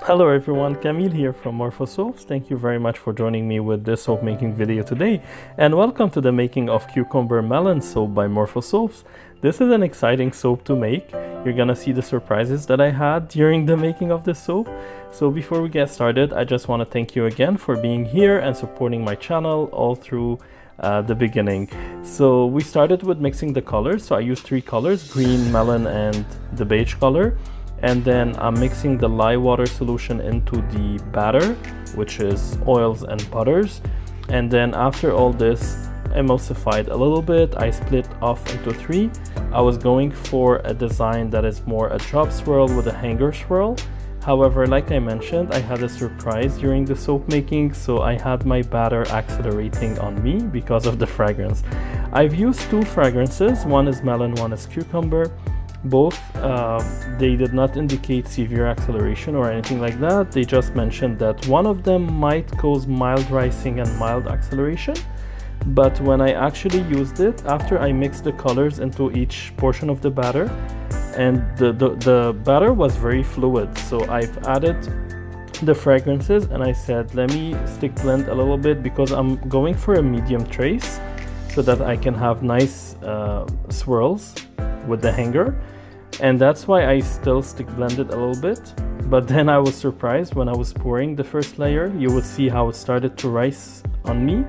Hello everyone, Camille here from Morfosoaps. Thank you very much for joining me with this soap making video today, and welcome to the making of Cucumber Melon Soap by Morfosoaps. This is an exciting soap to make. You're gonna see the surprises that I had during the making of this soap. So before we get started, I just want to thank you again for being here and supporting my channel all through the beginning. So we started with mixing the colors. So I used three colors: green, melon, and the beige color. And then I'm mixing the lye water solution into the batter, which is oils and butters. And then after all this emulsified a little bit, I split off into three. I was going for a design that is more a drop swirl with a hanger swirl. However, like I mentioned, I had a surprise during the soap making, so I had my batter accelerating on me because of the fragrance. I've used two fragrances. One is melon, one is cucumber. Both, they did not indicate severe acceleration or anything like that. They just mentioned that one of them might cause mild rising and mild acceleration. But when I actually used it, after I mixed the colors into each portion of the batter, and the batter was very fluid, so I've added the fragrances and I said, let me stick blend a little bit because I'm going for a medium trace so that I can have nice swirls with the hanger. And that's why I still stick blended a little bit. But then I was surprised when I was pouring the first layer. You would see how it started to rise on me.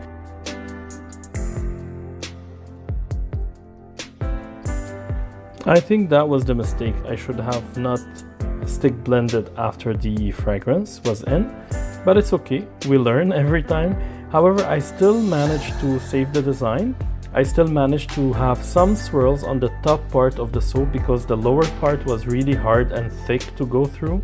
I think that was the mistake. I should have not stick blended after the fragrance was in, but it's okay. We learn every time. However, I still managed to save the design. I still managed to have some swirls on the top part of the soap because the lower part was really hard and thick to go through.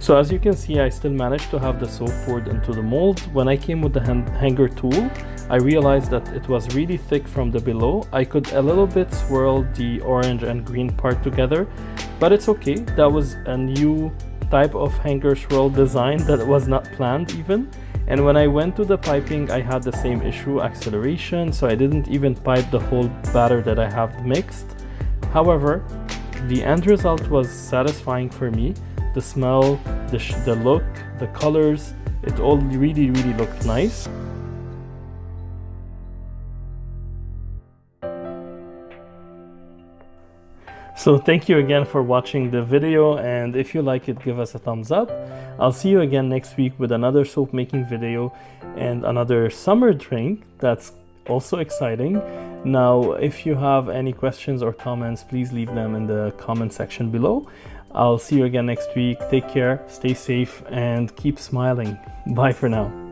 So as you can see, I still managed to have the soap poured into the mold. When I came with the hanger tool, I realized that it was really thick from the below. I could a little bit swirl the orange and green part together, but it's okay. That was a new type of hanger swirl design that was not planned even. And when I went to the piping, I had the same issue, acceleration, so I didn't even pipe the whole batter that I have mixed. However, the end result was satisfying for me. The smell, the look, the colors, it all really looked nice. So thank you again for watching the video, and if you like it, give us a thumbs up. I'll see you again next week with another soap making video and another summer drink that's also exciting. Now, if you have any questions or comments, please leave them in the comment section below. I'll see you again next week. Take care, stay safe, and keep smiling. Bye for now.